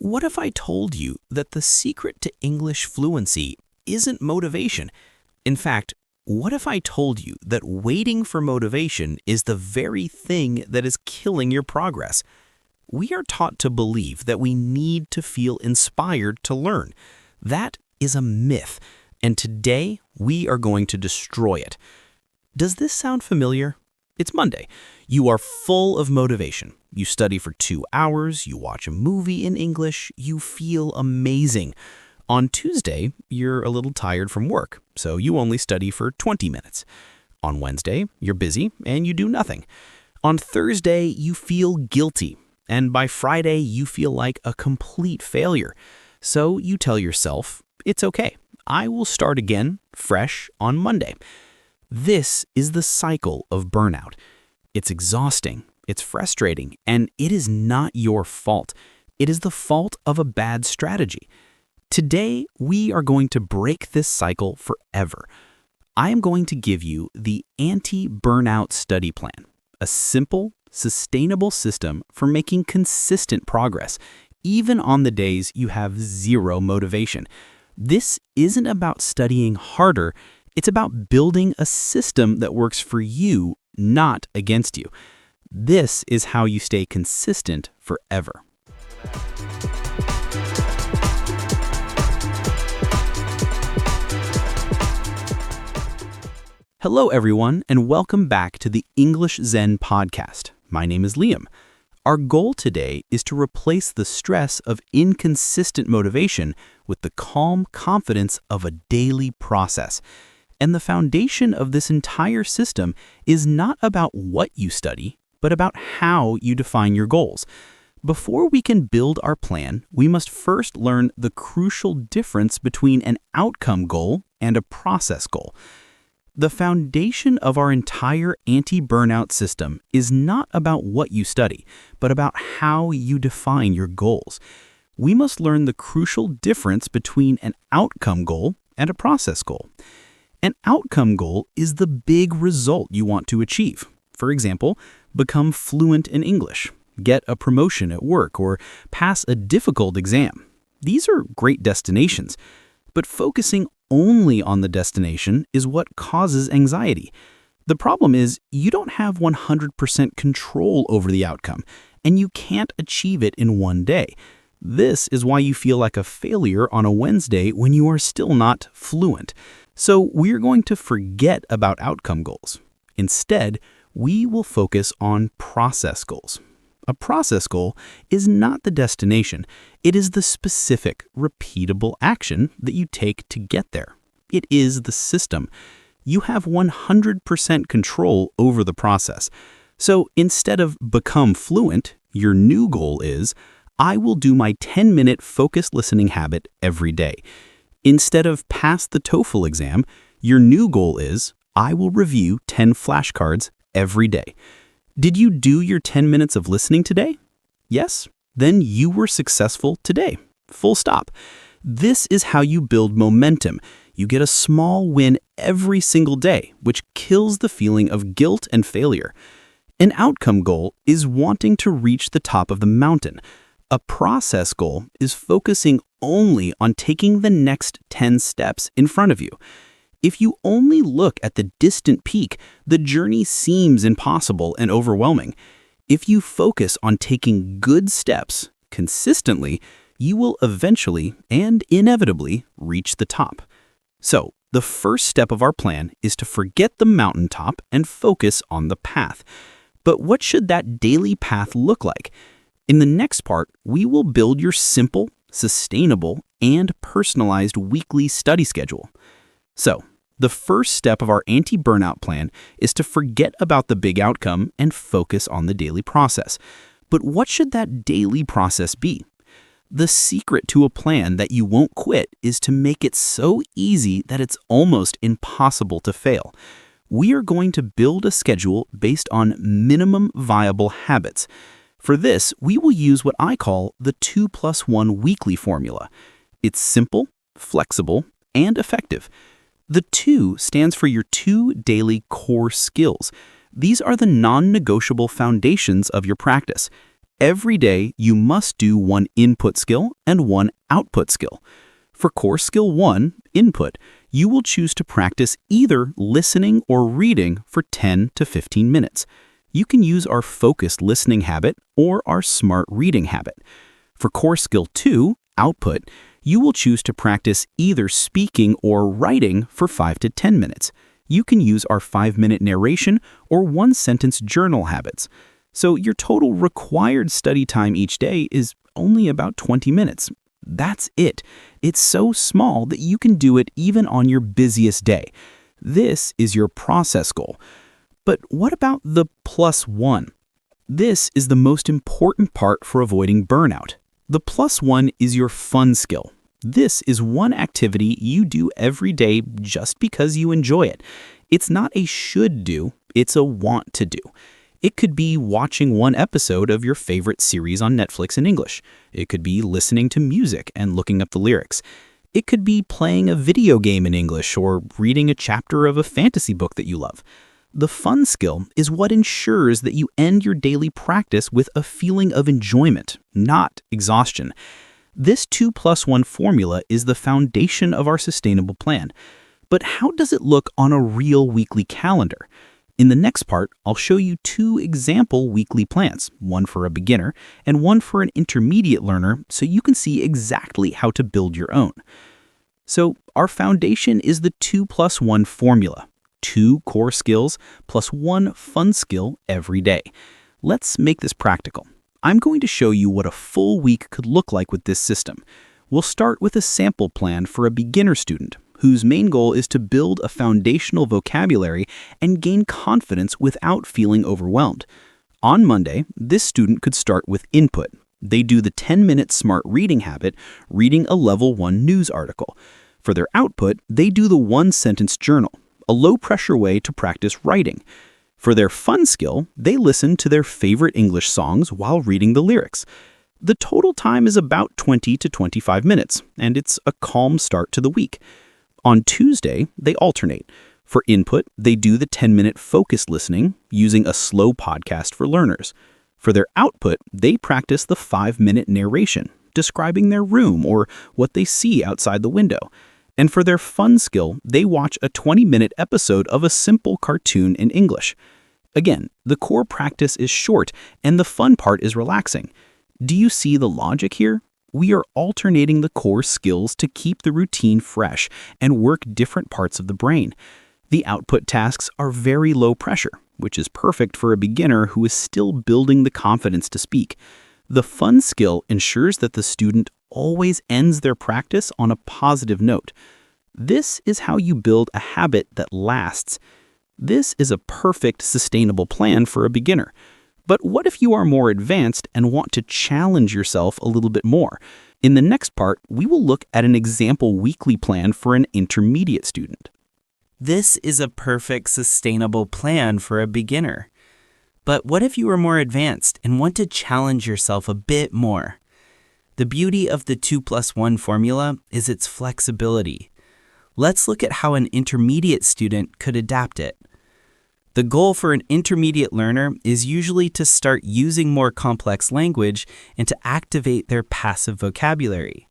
What if I told you that the secret to English fluency isn't motivation? In fact, what if I told you that waiting for motivation is the very thing that is killing your progress? We are taught to believe that we need to feel inspired to learn. That is a myth, and today we are going to destroy it. Does this sound familiar? It's Monday. You are full of motivation. You study for 2 hours, you watch a movie in English, you feel amazing. On Tuesday, you're a little tired from work, so you only study for 20 minutes. On Wednesday, you're busy and you do nothing. On Thursday, you feel guilty, and by Friday, you feel like a complete failure. So you tell yourself, it's okay, I will start again, fresh, on Monday. This is the cycle of burnout. It's exhausting, it's frustrating, and it is not your fault. It is the fault of a bad strategy. Today, we are going to break this cycle forever. I am going to give you the Anti-Burnout Study Plan, a simple, sustainable system for making consistent progress, even on the days you have zero motivation. This isn't about studying harder. It's about building a system that works for you, not against you. This is how you stay consistent forever. Hello, everyone, and welcome back to the English Zen Podcast. My name is Liam. Our goal today is to replace the stress of inconsistent motivation with the calm confidence of a daily process. And the foundation of this entire system is not about what you study, but about how you define your goals. Before we can build our plan, we must first learn the crucial difference between an outcome goal and a process goal. The foundation of our entire anti-burnout system is not about what you study, but about how you define your goals. We must learn the crucial difference between an outcome goal and a process goal. An outcome goal is the big result you want to achieve. For example, become fluent in English, get a promotion at work, or pass a difficult exam. These are great destinations, but focusing only on the destination is what causes anxiety. The problem is you don't have 100% control over the outcome, and you can't achieve it in one day. This is why you feel like a failure on a Wednesday when you are still not fluent. So we're going to forget about outcome goals. Instead, we will focus on process goals. A process goal is not the destination. It is the specific, repeatable action that you take to get there. It is the system. You have 100% control over the process. So instead of become fluent, your new goal is, I will do my 10-minute focused listening habit every day. Instead of pass the TOEFL exam, your new goal is, I will review 10 flashcards every day. Did you do your 10 minutes of listening today? Yes? Then you were successful today. Full stop. This is how you build momentum. You get a small win every single day, which kills the feeling of guilt and failure. An outcome goal is wanting to reach the top of the mountain. A process goal is focusing only on taking the next 10 steps in front of you. If you only look at the distant peak, the journey seems impossible and overwhelming. If you focus on taking good steps consistently, you will eventually and inevitably reach the top. So, the first step of our plan is to forget the mountaintop and focus on the path. But what should that daily path look like? In the next part, we will build your simple, sustainable, and personalized weekly study schedule. So, the first step of our anti-burnout plan is to forget about the big outcome and focus on the daily process. But what should that daily process be? The secret to a plan that you won't quit is to make it so easy that it's almost impossible to fail. We are going to build a schedule based on minimum viable habits. For this, we will use what I call the 2+1 weekly formula. It's simple, flexible, and effective. The 2 stands for your 2 daily core skills. These are the non-negotiable foundations of your practice. Every day, you must do one input skill and one output skill. For Core Skill 1, Input, you will choose to practice either listening or reading for 10 to 15 minutes. You can use our focused listening habit or our smart reading habit. For Core Skill 2, Output, you will choose to practice either speaking or writing for 5 to 10 minutes. You can use our 5-minute narration or one-sentence journal habits. So your total required study time each day is only about 20 minutes. That's it. It's so small that you can do it even on your busiest day. This is your process goal. But what about the +1? This is the most important part for avoiding burnout. The +1 is your fun skill. This is one activity you do every day just because you enjoy it. It's not a should do, it's a want to do. It could be watching one episode of your favorite series on Netflix in English. It could be listening to music and looking up the lyrics. It could be playing a video game in English or reading a chapter of a fantasy book that you love. The fun skill is what ensures that you end your daily practice with a feeling of enjoyment, not exhaustion. This 2+1 formula is the foundation of our sustainable plan. But how does it look on a real weekly calendar? In the next part, I'll show you 2 example weekly plans, one for a beginner and one for an intermediate learner, so you can see exactly how to build your own. So our foundation is the 2+1 formula, 2 core skills plus 1 fun skill every day. Let's make this practical. I'm going to show you what a full week could look like with this system. We'll start with a sample plan for a beginner student, whose main goal is to build a foundational vocabulary and gain confidence without feeling overwhelmed. On Monday, this student could start with Input. They do the 10-minute smart reading habit, reading a Level 1 news article. For their output, they do the one-sentence journal, a low-pressure way to practice writing. For their fun skill, they listen to their favorite English songs while reading the lyrics. The total time is about 20 to 25 minutes, and it's a calm start to the week. On Tuesday, they alternate. For Input, they do the 10-minute focused listening using a slow podcast for learners. For their output, they practice the 5-minute narration, describing their room or what they see outside the window. And for their fun skill, they watch a 20-minute episode of a simple cartoon in English. Again, the core practice is short and the fun part is relaxing. Do you see the logic here? We are alternating the core skills to keep the routine fresh and work different parts of the brain. The output tasks are very low pressure, which is perfect for a beginner who is still building the confidence to speak. The fun skill ensures that the student always ends their practice on a positive note. This is how you build a habit that lasts. This is a perfect, sustainable plan for a beginner. But what if you are more advanced and want to challenge yourself a little bit more? In the next part, we will look at an example weekly plan for an intermediate student. This is a perfect, sustainable plan for a beginner. But what if you are more advanced and want to challenge yourself a bit more? The beauty of the 2+1 formula is its flexibility. Let's look at how an intermediate student could adapt it. The goal for an intermediate learner is usually to start using more complex language and to activate their passive vocabulary.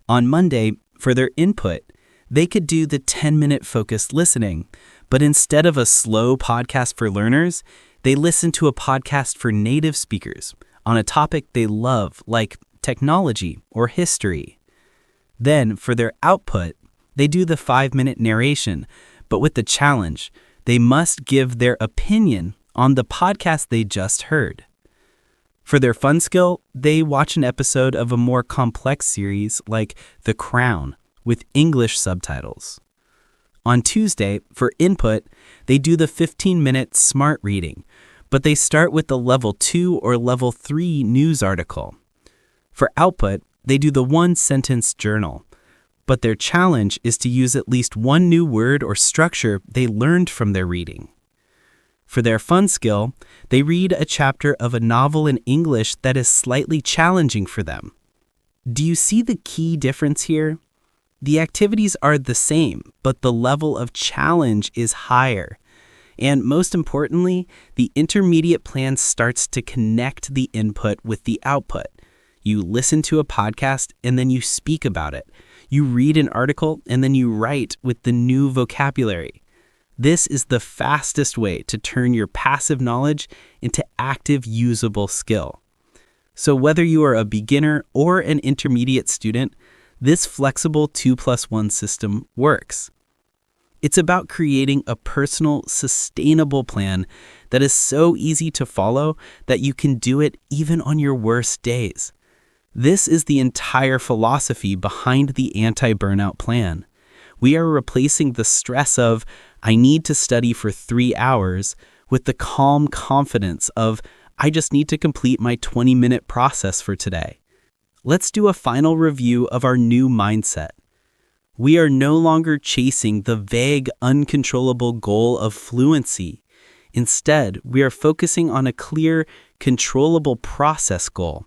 On Monday, for their input, they could do the 10-minute focused listening, but instead of a slow podcast for learners, they listen to a podcast for native speakers on a topic they love, like technology or history. Then, for their output, they do the 5-minute narration, but with the challenge, they must give their opinion on the podcast they just heard. For their fun skill, they watch an episode of a more complex series like The Crown with English subtitles. On Tuesday, for input, they do the 15-minute smart reading, but they start with the Level 2 or Level 3 news article. For output, they do the one-sentence journal, but their challenge is to use at least one new word or structure they learned from their reading. For their fun skill, they read a chapter of a novel in English that is slightly challenging for them. Do you see the key difference here? The activities are the same, but the level of challenge is higher. And most importantly, the intermediate plan starts to connect the input with the output. You listen to a podcast and then you speak about it. You read an article and then you write with the new vocabulary. This is the fastest way to turn your passive knowledge into active, usable skill. So whether you are a beginner or an intermediate student, this flexible 2+1 system works. It's about creating a personal, sustainable plan that is so easy to follow that you can do it even on your worst days. This is the entire philosophy behind the anti-burnout plan. We are replacing the stress of, I need to study for 3 hours, with the calm confidence of, I just need to complete my 20-minute process for today. Let's do a final review of our new mindset. We are no longer chasing the vague, uncontrollable goal of fluency. Instead, we are focusing on a clear, controllable process goal,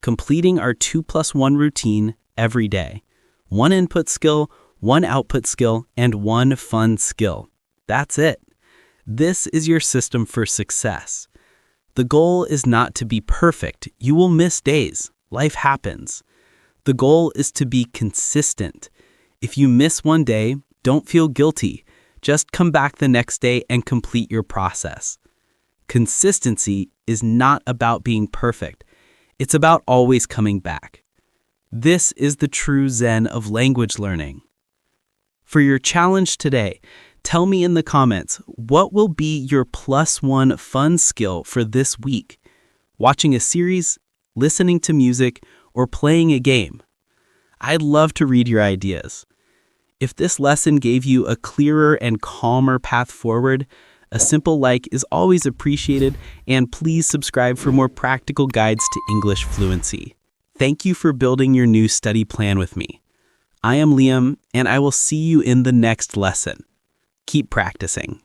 completing our 2+1 routine every day. 1 input skill, 1 output skill, and 1 fun skill. That's it. This is your system for success. The goal is not to be perfect. You will miss days. Life happens. The goal is to be consistent. If you miss one day, don't feel guilty. Just come back the next day and complete your process. Consistency is not about being perfect. It's about always coming back. This is the true Zen of language learning. For your challenge today, tell me in the comments, what will be your +1 fun skill for this week? Watching a series, listening to music, or playing a game? I'd love to read your ideas. If this lesson gave you a clearer and calmer path forward, a simple like is always appreciated, and please subscribe for more practical guides to English fluency. Thank you for building your new study plan with me. I am Liam, and I will see you in the next lesson. Keep practicing.